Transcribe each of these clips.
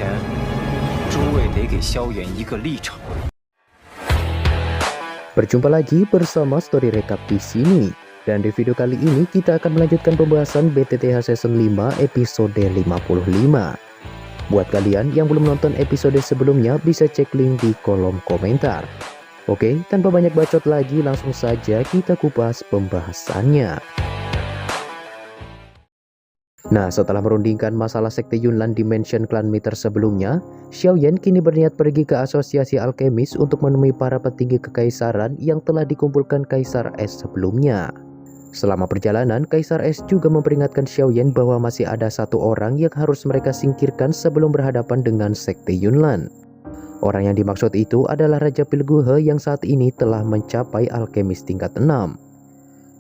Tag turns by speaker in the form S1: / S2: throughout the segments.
S1: 前，诸位得给萧炎一个立场。
S2: Berjumpa lagi bersama Story Recap di sini. Dan di video kali ini kita akan melanjutkan pembahasan BTTH Season 5 episode 55. Buat kalian yang belum nonton episode sebelumnya bisa cek link di kolom komentar. Oke, tanpa banyak bacot lagi langsung saja kita kupas pembahasannya. Nah, setelah merundingkan masalah Sekte Yunlan Dimension Clan Meter sebelumnya, Xiaoyan kini berniat pergi ke Asosiasi Alkemis untuk menemui para petinggi kekaisaran yang telah dikumpulkan Kaisar S sebelumnya. Selama perjalanan, Kaisar S juga memperingatkan Xiaoyan bahwa masih ada satu orang yang harus mereka singkirkan sebelum berhadapan dengan Sekte Yunlan. Orang yang dimaksud itu adalah Raja Pilguhe yang saat ini telah mencapai Alkemis tingkat 6.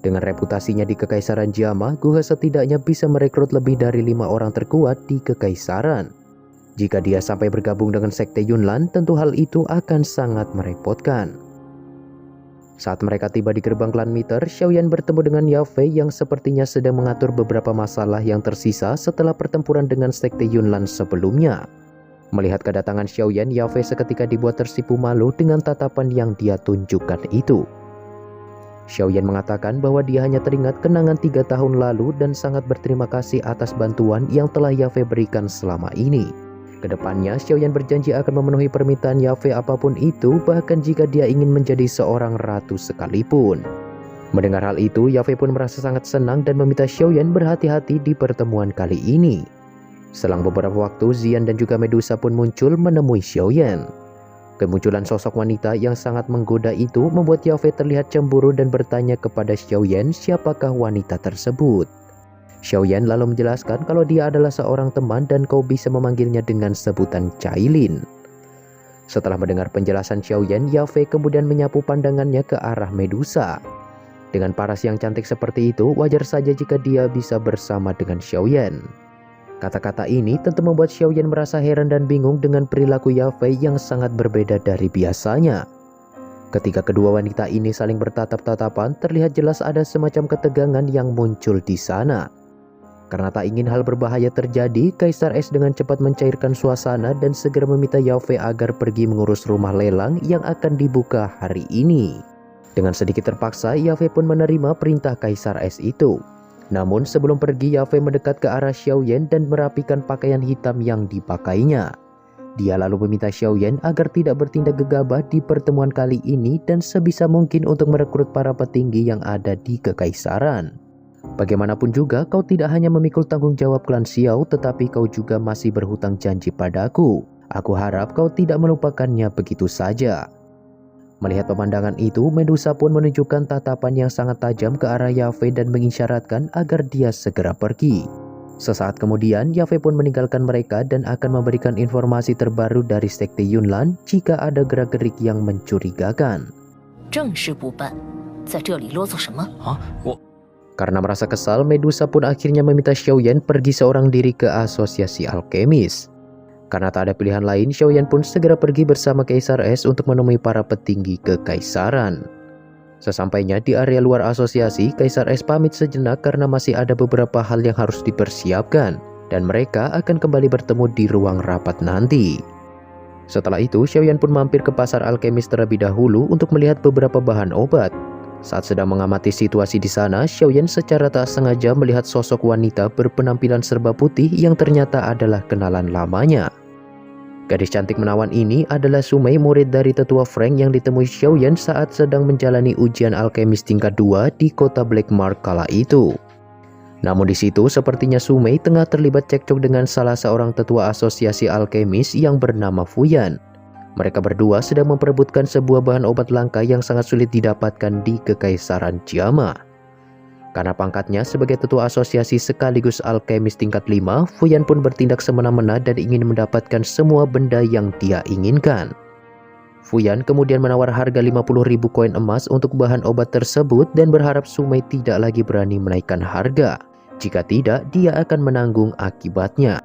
S2: Dengan reputasinya di Kekaisaran Jiama, Guhe setidaknya bisa merekrut lebih dari 5 orang terkuat di Kekaisaran. Jika dia sampai bergabung dengan Sekte Yunlan, tentu hal itu akan sangat merepotkan. Saat mereka tiba di gerbang klan Meter, Xiaoyan bertemu dengan Yafei yang sepertinya sedang mengatur beberapa masalah yang tersisa setelah pertempuran dengan Sekte Yunlan sebelumnya. Melihat kedatangan Xiaoyan, Yafei seketika dibuat tersipu malu dengan tatapan yang dia tunjukkan itu. Xiaoyan mengatakan bahwa dia hanya teringat kenangan 3 tahun lalu dan sangat berterima kasih atas bantuan yang telah Yafei berikan selama ini. Kedepannya, Xiaoyan berjanji akan memenuhi permintaan Yafei apapun itu, bahkan jika dia ingin menjadi seorang ratu sekalipun. Mendengar hal itu, Yafei pun merasa sangat senang dan meminta Xiaoyan berhati-hati di pertemuan kali ini. Selang beberapa waktu, Xian dan juga Medusa pun muncul menemui Xiaoyan. Kemunculan sosok wanita yang sangat menggoda itu membuat Yafei terlihat cemburu dan bertanya kepada Xiaoyan siapakah wanita tersebut. Xiaoyan lalu menjelaskan kalau dia adalah seorang teman dan kau bisa memanggilnya dengan sebutan Cailin. Setelah mendengar penjelasan Xiaoyan, Yafei kemudian menyapu pandangannya ke arah Medusa. Dengan paras yang cantik seperti itu, wajar saja jika dia bisa bersama dengan Xiaoyan. Kata-kata ini tentu membuat Xiaoyan merasa heran dan bingung dengan perilaku Yafei yang sangat berbeda dari biasanya. Ketika kedua wanita ini saling bertatap-tatapan, terlihat jelas ada semacam ketegangan yang muncul di sana. Karena tak ingin hal berbahaya terjadi, Kaisar S dengan cepat mencairkan suasana dan segera meminta Yafei agar pergi mengurus rumah lelang yang akan dibuka hari ini. Dengan sedikit terpaksa, Yafei pun menerima perintah Kaisar S itu. Namun sebelum pergi, Yafei mendekat ke arah Xiaoyan dan merapikan pakaian hitam yang dipakainya. Dia lalu meminta Xiaoyan agar tidak bertindak gegabah di pertemuan kali ini dan sebisa mungkin untuk merekrut para petinggi yang ada di Kekaisaran. Bagaimanapun juga, kau tidak hanya memikul tanggung jawab klan Xiao, tetapi kau juga masih berhutang janji padaku. Aku harap kau tidak melupakannya begitu saja. Melihat pemandangan itu, Medusa pun menunjukkan tatapan yang sangat tajam ke arah Yafei dan mengisyaratkan agar dia segera pergi. Sesaat kemudian, Yafei pun meninggalkan mereka dan akan memberikan informasi terbaru dari Sekte Yunlan jika ada gerak-gerik yang mencurigakan. Karena merasa kesal, Medusa pun akhirnya meminta Xiaoyan pergi seorang diri ke Asosiasi Alkemis. Karena tak ada pilihan lain, Xiaoyan pun segera pergi bersama Kaisar S untuk menemui para petinggi Kekaisaran. Sesampainya di area luar asosiasi, Kaisar S pamit sejenak karena masih ada beberapa hal yang harus dipersiapkan, dan mereka akan kembali bertemu di ruang rapat nanti. Setelah itu, Xiaoyan pun mampir ke pasar alkemis terlebih dahulu untuk melihat beberapa bahan obat. Saat sedang mengamati situasi di sana, Xiaoyan secara tak sengaja melihat sosok wanita berpenampilan serba putih yang ternyata adalah kenalan lamanya. Gadis cantik menawan ini adalah Sumei, murid dari tetua Frank yang ditemui Xiaoyan saat sedang menjalani ujian alkemis tingkat 2 di kota Blackmark kala itu. Namun di situ sepertinya Sumei tengah terlibat cekcok dengan salah seorang tetua asosiasi alkemis yang bernama Fuyan. Mereka berdua sedang memperebutkan sebuah bahan obat langka yang sangat sulit didapatkan di Kekaisaran Jiama. Karena pangkatnya sebagai tetua asosiasi sekaligus alkemis tingkat 5, Fuyan pun bertindak semena-mena dan ingin mendapatkan semua benda yang dia inginkan. Fuyan kemudian menawar harga 50.000 koin emas untuk bahan obat tersebut dan berharap Sumei tidak lagi berani menaikkan harga. Jika tidak, dia akan menanggung akibatnya.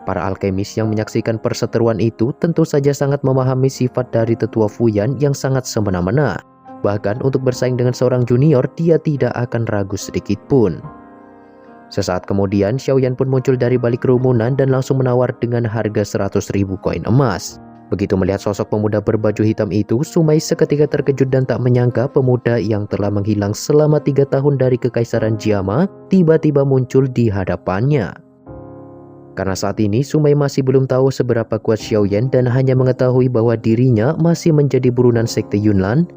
S2: Para alkemis yang menyaksikan perseteruan itu tentu saja sangat memahami sifat dari tetua Fuyan yang sangat semena-mena. Bahkan untuk bersaing dengan seorang junior, dia tidak akan ragu sedikit pun. Sesaat kemudian, Xiaoyan pun muncul dari balik kerumunan dan langsung menawar dengan harga 100.000 koin emas. Begitu melihat sosok pemuda berbaju hitam itu, Sumei seketika terkejut dan tak menyangka pemuda yang telah menghilang selama 3 tahun dari Kekaisaran Jiama tiba-tiba muncul di hadapannya. Karena saat ini Sumei masih belum tahu seberapa kuat Xiaoyan dan hanya mengetahui bahwa dirinya masih menjadi buronan sekte Yunlan,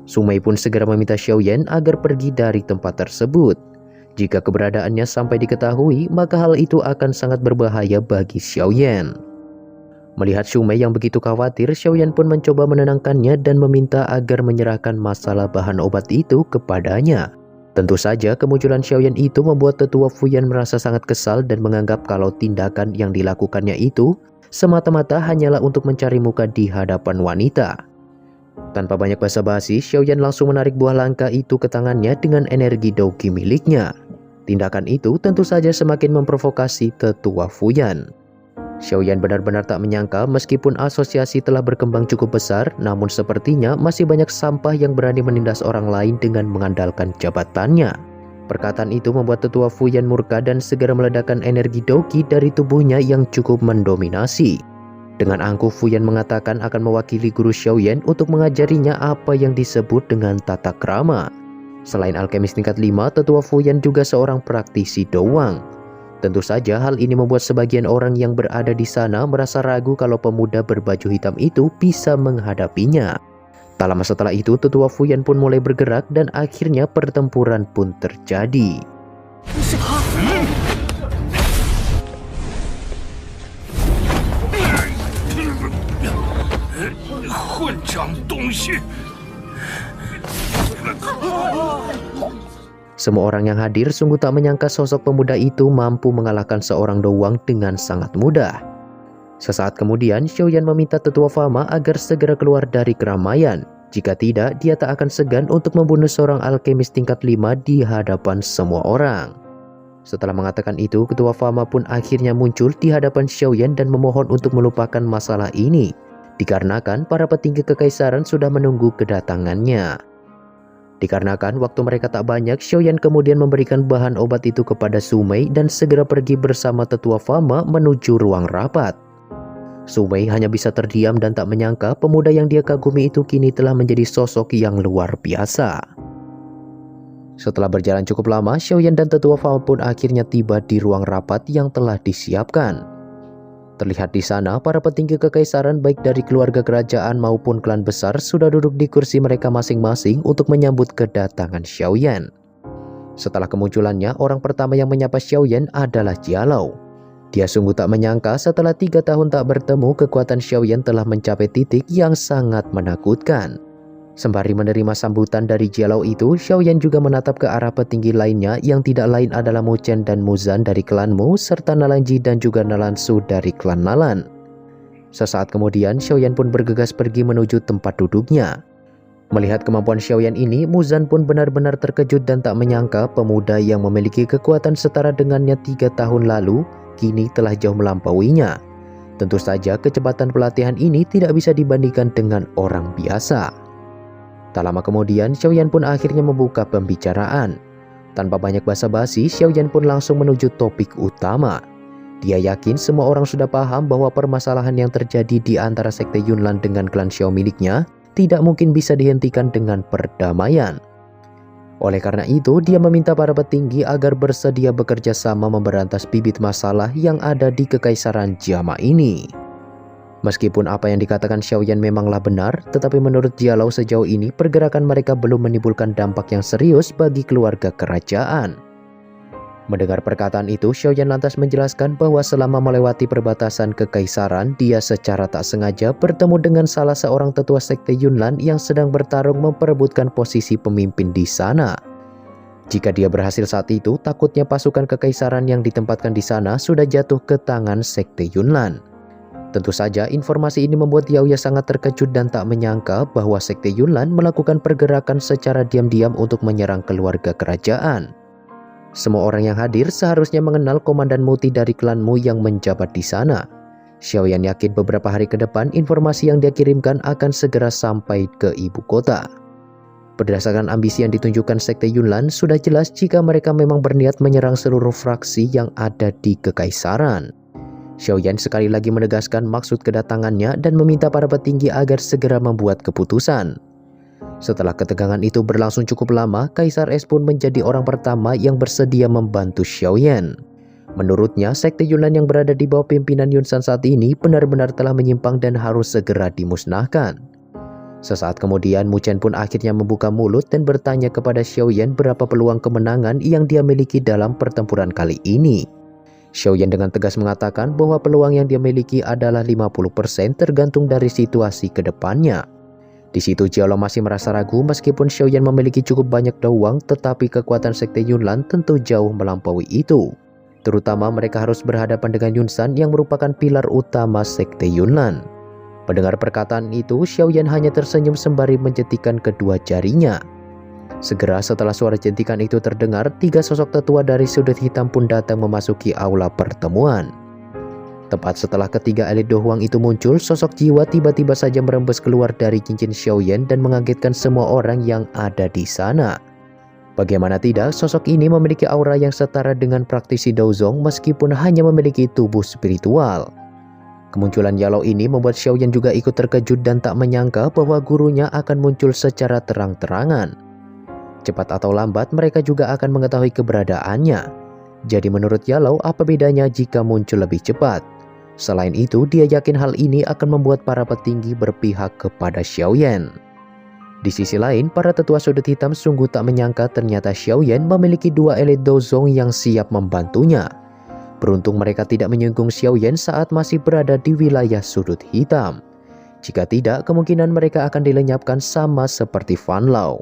S2: Sumei pun segera meminta Xiaoyan agar pergi dari tempat tersebut. Jika keberadaannya sampai diketahui, maka hal itu akan sangat berbahaya bagi Xiaoyan. Melihat Sumei yang begitu khawatir, Xiaoyan pun mencoba menenangkannya dan meminta agar menyerahkan masalah bahan obat itu kepadanya. Tentu saja kemunculan Xiaoyan itu membuat tetua Fuyan merasa sangat kesal dan menganggap kalau tindakan yang dilakukannya itu semata-mata hanyalah untuk mencari muka di hadapan wanita. Tanpa banyak basa-basi, Xiaoyan langsung menarik buah langka itu ke tangannya dengan energi Douqi miliknya. Tindakan itu tentu saja semakin memprovokasi tetua Fuyan. Xiaoyan benar-benar tak menyangka meskipun asosiasi telah berkembang cukup besar, namun sepertinya masih banyak sampah yang berani menindas orang lain dengan mengandalkan jabatannya. Perkataan itu membuat tetua Fuyan murka dan segera meledakkan energi Douqi dari tubuhnya yang cukup mendominasi. Dengan angkuh, Fuyan mengatakan akan mewakili guru Xiaoyan untuk mengajarinya apa yang disebut dengan tata krama. Selain alkemis tingkat 5, tetua Fuyan juga seorang praktisi doang. Tentu saja hal ini membuat sebagian orang yang berada di sana merasa ragu kalau pemuda berbaju hitam itu bisa menghadapinya. Tak lama setelah itu, tetua Fuyan pun mulai bergerak dan akhirnya pertempuran pun terjadi. Semua orang yang hadir sungguh tak menyangka sosok pemuda itu mampu mengalahkan seorang doang dengan sangat mudah. Sesaat kemudian, Xiaoyan meminta tetua Fama agar segera keluar dari keramaian. Jika tidak, dia tak akan segan untuk membunuh seorang alkemis tingkat 5 di hadapan semua orang. Setelah mengatakan itu, ketua Fama pun akhirnya muncul di hadapan Xiaoyan dan memohon untuk melupakan masalah ini, dikarenakan para petinggi kekaisaran sudah menunggu kedatangannya. Dikarenakan waktu mereka tak banyak, Xiaoyan kemudian memberikan bahan obat itu kepada Sumei dan segera pergi bersama tetua Fama menuju ruang rapat. Sumei hanya bisa terdiam dan tak menyangka pemuda yang dia kagumi itu kini telah menjadi sosok yang luar biasa. Setelah berjalan cukup lama, Xiaoyan dan tetua Fama pun akhirnya tiba di ruang rapat yang telah disiapkan. Terlihat di sana, para petinggi kekaisaran baik dari keluarga kerajaan maupun klan besar sudah duduk di kursi mereka masing-masing untuk menyambut kedatangan Xiaoyan. Setelah kemunculannya, orang pertama yang menyapa Xiaoyan adalah Jialao. Dia sungguh tak menyangka setelah 3 tahun tak bertemu, kekuatan Xiaoyan telah mencapai titik yang sangat menakutkan. Sembari menerima sambutan dari Jialao itu, Xiaoyan juga menatap ke arah petinggi lainnya yang tidak lain adalah Mu Chen dan Muzan dari klan Mu, serta Nalanji dan juga Nalansu dari klan Nalan. Sesaat kemudian, Xiaoyan pun bergegas pergi menuju tempat duduknya. Melihat kemampuan Xiaoyan ini, Muzan pun benar-benar terkejut dan tak menyangka pemuda yang memiliki kekuatan setara dengannya 3 tahun lalu, kini telah jauh melampauinya. Tentu saja kecepatan pelatihan ini tidak bisa dibandingkan dengan orang biasa. Tak lama kemudian, Xiaoyan pun akhirnya membuka pembicaraan. Tanpa banyak basa-basi, Xiaoyan pun langsung menuju topik utama. Dia yakin semua orang sudah paham bahwa permasalahan yang terjadi di antara sekte Yunlan dengan klan Xiao miliknya tidak mungkin bisa dihentikan dengan perdamaian. Oleh karena itu, dia meminta para petinggi agar bersedia bekerja sama memberantas bibit masalah yang ada di Kekaisaran Jiama ini. Meskipun apa yang dikatakan Xiaoyan memanglah benar, tetapi menurut Jialao sejauh ini pergerakan mereka belum menimbulkan dampak yang serius bagi keluarga kerajaan. Mendengar perkataan itu, Xiaoyan lantas menjelaskan bahwa selama melewati perbatasan kekaisaran, dia secara tak sengaja bertemu dengan salah seorang tetua sekte Yunlan yang sedang bertarung memperebutkan posisi pemimpin di sana. Jika dia berhasil saat itu, takutnya pasukan kekaisaran yang ditempatkan di sana sudah jatuh ke tangan sekte Yunlan. Tentu saja informasi ini membuat Yaoya sangat terkejut dan tak menyangka bahwa sekte Yunlan melakukan pergerakan secara diam-diam untuk menyerang keluarga kerajaan. Semua orang yang hadir seharusnya mengenal Komandan Muti dari klanmu yang menjabat di sana. Xiaoyan yakin beberapa hari ke depan informasi yang dia kirimkan akan segera sampai ke ibu kota. Berdasarkan ambisi yang ditunjukkan Sekte Yunlan, sudah jelas jika mereka memang berniat menyerang seluruh fraksi yang ada di Kekaisaran. Xiaoyan sekali lagi menegaskan maksud kedatangannya dan meminta para petinggi agar segera membuat keputusan. Setelah ketegangan itu berlangsung cukup lama, Kaisar Es pun menjadi orang pertama yang bersedia membantu Xiaoyan. Menurutnya, Sekte Yunlan yang berada di bawah pimpinan Yunsan saat ini benar-benar telah menyimpang dan harus segera dimusnahkan. Sesaat kemudian, Mu Chen pun akhirnya membuka mulut dan bertanya kepada Xiaoyan berapa peluang kemenangan yang dia miliki dalam pertempuran kali ini. Xiaoyan dengan tegas mengatakan bahwa peluang yang dia miliki adalah 50% tergantung dari situasi ke depannya. Di situ Jiao masih merasa ragu meskipun Xiaoyan memiliki cukup banyak uang, tetapi kekuatan Sekte Yunlan tentu jauh melampaui itu. Terutama mereka harus berhadapan dengan Yunsan yang merupakan pilar utama Sekte Yunlan. Mendengar perkataan itu, Xiaoyan hanya tersenyum sembari menjentikan kedua jarinya. Segera setelah suara jentikan itu terdengar, 3 sosok tetua dari sudut hitam pun datang memasuki aula pertemuan. Tepat setelah ketiga elit Do Huang itu muncul, sosok jiwa tiba-tiba saja merembes keluar dari cincin Xiaoyan dan mengagetkan semua orang yang ada di sana. Bagaimana tidak, sosok ini memiliki aura yang setara dengan praktisi Daozong meskipun hanya memiliki tubuh spiritual. Kemunculan Yalou ini membuat Xiaoyan juga ikut terkejut dan tak menyangka bahwa gurunya akan muncul secara terang-terangan. Cepat atau lambat mereka juga akan mengetahui keberadaannya. Jadi menurut Yalou, apa bedanya jika muncul lebih cepat? Selain itu, dia yakin hal ini akan membuat para petinggi berpihak kepada Xiaoyan. Di sisi lain, para tetua sudut hitam sungguh tak menyangka ternyata Xiaoyan memiliki 2 elit Daozong yang siap membantunya. Beruntung mereka tidak menyinggung Xiaoyan saat masih berada di wilayah sudut hitam. Jika tidak, kemungkinan mereka akan dilenyapkan sama seperti Fan Lao.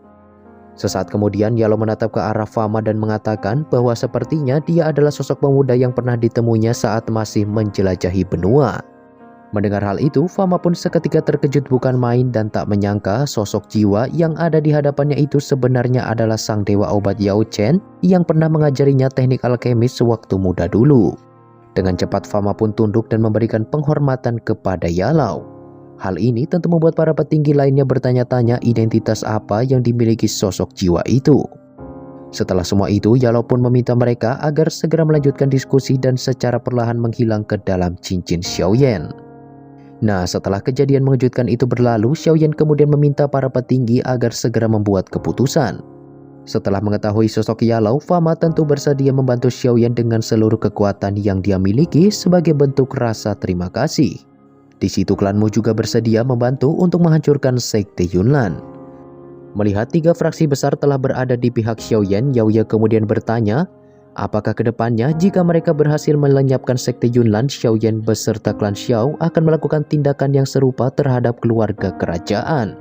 S2: Sesaat kemudian, Yalou menatap ke arah Fama dan mengatakan bahwa sepertinya dia adalah sosok pemuda yang pernah ditemuinya saat masih menjelajahi benua. Mendengar hal itu, Fama pun seketika terkejut bukan main dan tak menyangka sosok jiwa yang ada di hadapannya itu sebenarnya adalah sang dewa obat Yao Chen yang pernah mengajarinya teknik alkemis sewaktu muda dulu. Dengan cepat Fama pun tunduk dan memberikan penghormatan kepada Yalou. Hal ini tentu membuat para petinggi lainnya bertanya-tanya identitas apa yang dimiliki sosok jiwa itu. Setelah semua itu, Yalou pun meminta mereka agar segera melanjutkan diskusi dan secara perlahan menghilang ke dalam cincin Xiaoyan. Nah, setelah kejadian mengejutkan itu berlalu, Xiaoyan kemudian meminta para petinggi agar segera membuat keputusan. Setelah mengetahui sosok Yalou, Fama tentu bersedia membantu Xiaoyan dengan seluruh kekuatan yang dia miliki sebagai bentuk rasa terima kasih. Di situ klanmu juga bersedia membantu untuk menghancurkan Sekte Yunlan. Melihat 3 fraksi besar telah berada di pihak Xiaoyan, Yao Ye kemudian bertanya, apakah kedepannya jika mereka berhasil melenyapkan Sekte Yunlan, Xiaoyan beserta klan Xiao akan melakukan tindakan yang serupa terhadap keluarga kerajaan.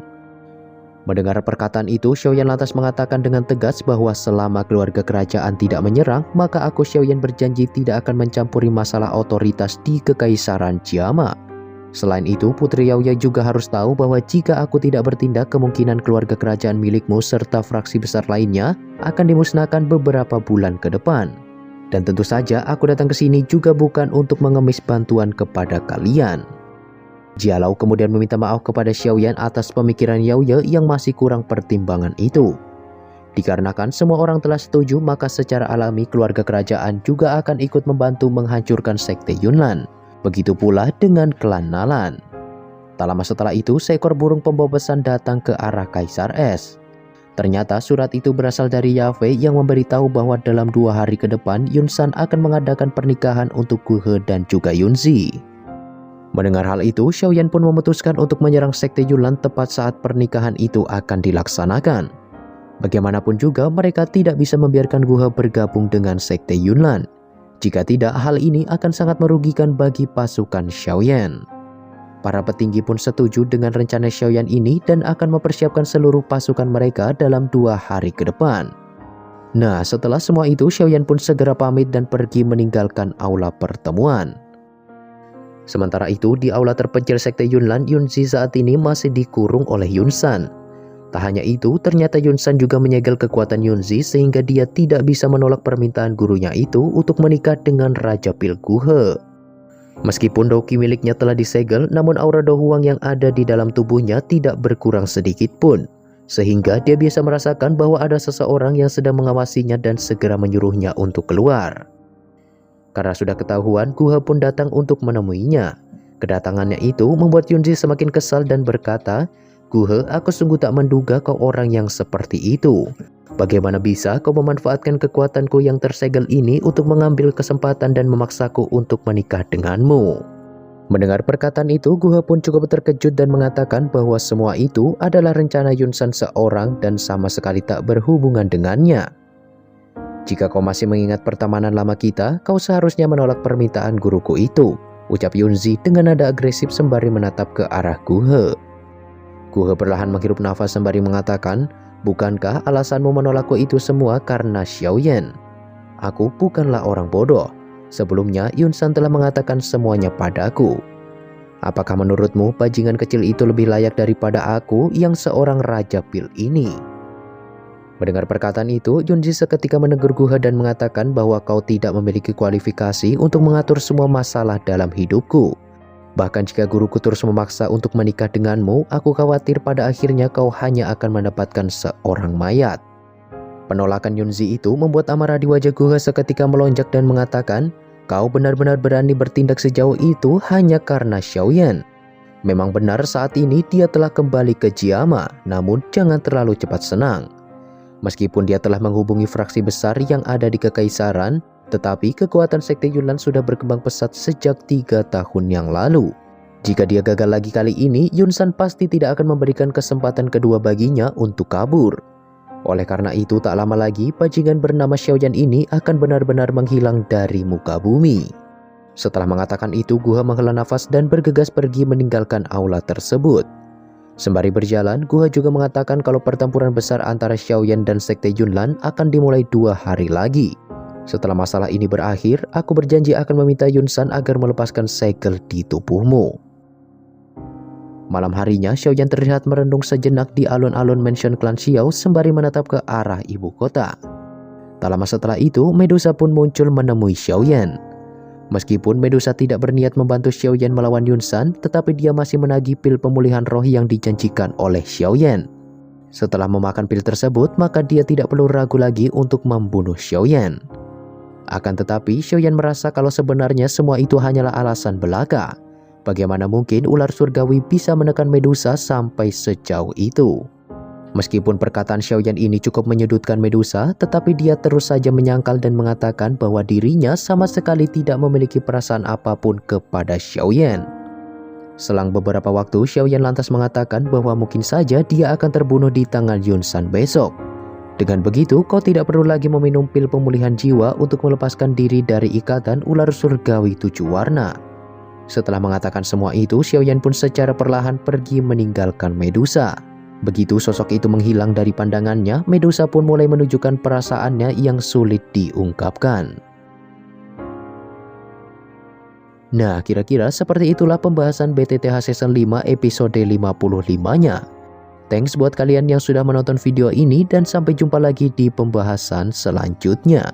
S2: Mendengar perkataan itu, Xiaoyan lantas mengatakan dengan tegas bahwa selama keluarga kerajaan tidak menyerang, maka aku Xiaoyan berjanji tidak akan mencampuri masalah otoritas di Kekaisaran Jiama. Selain itu, Putri Yao Ye juga harus tahu bahwa jika aku tidak bertindak, kemungkinan keluarga kerajaan milikmu serta fraksi besar lainnya akan dimusnahkan beberapa bulan ke depan. Dan tentu saja aku datang ke sini juga bukan untuk mengemis bantuan kepada kalian. Jialau kemudian meminta maaf kepada Xiaoyan atas pemikiran Yao Ye yang masih kurang pertimbangan itu. Dikarenakan semua orang telah setuju, maka secara alami keluarga kerajaan juga akan ikut membantu menghancurkan Sekte Yunlan. Begitu pula dengan klan Nalan. Tak lama setelah itu, seekor burung pembawa pesan datang ke arah Kaisar Es. Ternyata surat itu berasal dari Yafei yang memberitahu bahwa dalam 2 hari ke depan Yunsan akan mengadakan pernikahan untuk Gu He dan juga Yunzi. Mendengar hal itu, Xiaoyan pun memutuskan untuk menyerang Sekte Yunlan tepat saat pernikahan itu akan dilaksanakan. Bagaimanapun juga mereka tidak bisa membiarkan Gu He bergabung dengan Sekte Yunlan. Jika tidak, hal ini akan sangat merugikan bagi pasukan Xiaoyan. Para petinggi pun setuju dengan rencana Xiaoyan ini dan akan mempersiapkan seluruh pasukan mereka dalam 2 hari ke depan. Nah, setelah semua itu, Xiaoyan pun segera pamit dan pergi meninggalkan aula pertemuan. Sementara itu, di aula terpencil Sekte Yunlan, Yunzi saat ini masih dikurung oleh Yunsan. Tak hanya itu, ternyata Yunsan juga menyegel kekuatan Yunzi sehingga dia tidak bisa menolak permintaan gurunya itu untuk menikah dengan Raja Pil Gu He. Meskipun Doki miliknya telah disegel, namun aura Do Huang yang ada di dalam tubuhnya tidak berkurang sedikit pun. sehingga dia bisa merasakan bahwa ada seseorang yang sedang mengawasinya dan segera menyuruhnya untuk keluar. Karena sudah ketahuan, Guha pun datang untuk menemuinya. Kedatangannya itu membuat Yunzi semakin kesal dan berkata, "Guha, aku sungguh tak menduga kau orang yang seperti itu. Bagaimana bisa kau memanfaatkan kekuatanku yang tersegel ini untuk mengambil kesempatan dan memaksaku untuk menikah denganmu?" Mendengar perkataan itu, Guha pun cukup terkejut dan mengatakan bahwa semua itu adalah rencana Yunsan seorang dan sama sekali tak berhubungan dengannya. "Jika kau masih mengingat pertemanan lama kita, kau seharusnya menolak permintaan guruku itu," ucap Yunzi dengan nada agresif sembari menatap ke arah Guha. Guha perlahan menghirup nafas sembari mengatakan, "Bukankah alasanmu menolakku itu semua karena Xiaoyan? Aku bukanlah orang bodoh. Sebelumnya Yunsan telah mengatakan semuanya padaku. Apakah menurutmu bajingan kecil itu lebih layak daripada aku yang seorang raja pil ini?" Mendengar perkataan itu, Yunzi seketika menegur Guha dan mengatakan bahwa kau tidak memiliki kualifikasi untuk mengatur semua masalah dalam hidupku. Bahkan jika guruku terus memaksa untuk menikah denganmu, aku khawatir pada akhirnya kau hanya akan mendapatkan seorang mayat. Penolakan Yunzi itu membuat amarah di wajah Guha seketika melonjak dan mengatakan, "Kau benar-benar berani bertindak sejauh itu hanya karena Xiaoyan. Memang benar saat ini dia telah kembali ke Jiama, namun jangan terlalu cepat senang. Meskipun dia telah menghubungi fraksi besar yang ada di Kekaisaran, tetapi kekuatan Sekte Yunlan sudah berkembang pesat sejak 3 tahun yang lalu. Jika dia gagal lagi kali ini, Yunsan pasti tidak akan memberikan kesempatan kedua baginya untuk kabur. Oleh karena itu, tak lama lagi, bajingan bernama Xiaoyan ini akan benar-benar menghilang dari muka bumi." Setelah mengatakan itu, Guha menghela nafas dan bergegas pergi meninggalkan aula tersebut. Sembari berjalan, Guha juga mengatakan kalau pertempuran besar antara Xiaoyan dan Sekte Yunlan akan dimulai 2 hari lagi. "Setelah masalah ini berakhir, aku berjanji akan meminta Yunsan agar melepaskan segel di tubuhmu." Malam harinya, Xiaoyan terlihat merenung sejenak di alun-alun mansion klan Xiao sembari menatap ke arah ibu kota. Tak lama setelah itu, Medusa pun muncul menemui Xiaoyan. Meskipun Medusa tidak berniat membantu Xiaoyan melawan Yunsan, tetapi dia masih menagih pil pemulihan roh yang dijanjikan oleh Xiaoyan. Setelah memakan pil tersebut, maka dia tidak perlu ragu lagi untuk membunuh Xiaoyan. Akan tetapi, Xiaoyan merasa kalau sebenarnya semua itu hanyalah alasan belaka. Bagaimana mungkin ular surgawi bisa menekan Medusa sampai sejauh itu? Meskipun perkataan Xiaoyan ini cukup menyudutkan Medusa, tetapi dia terus saja menyangkal dan mengatakan bahwa dirinya sama sekali tidak memiliki perasaan apapun kepada Xiaoyan. Selang beberapa waktu, Xiaoyan lantas mengatakan bahwa mungkin saja dia akan terbunuh di tangan Yunsan besok. Dengan begitu, kau tidak perlu lagi meminum pil pemulihan jiwa untuk melepaskan diri dari ikatan ular surgawi 7 warna. Setelah mengatakan semua itu, Xiaoyan pun secara perlahan pergi meninggalkan Medusa. Begitu sosok itu menghilang dari pandangannya, Medusa pun mulai menunjukkan perasaannya yang sulit diungkapkan. Nah, kira-kira seperti itulah pembahasan BTTH Season 5 episode 55-nya. Thanks buat kalian yang sudah menonton video ini dan sampai jumpa lagi di pembahasan selanjutnya.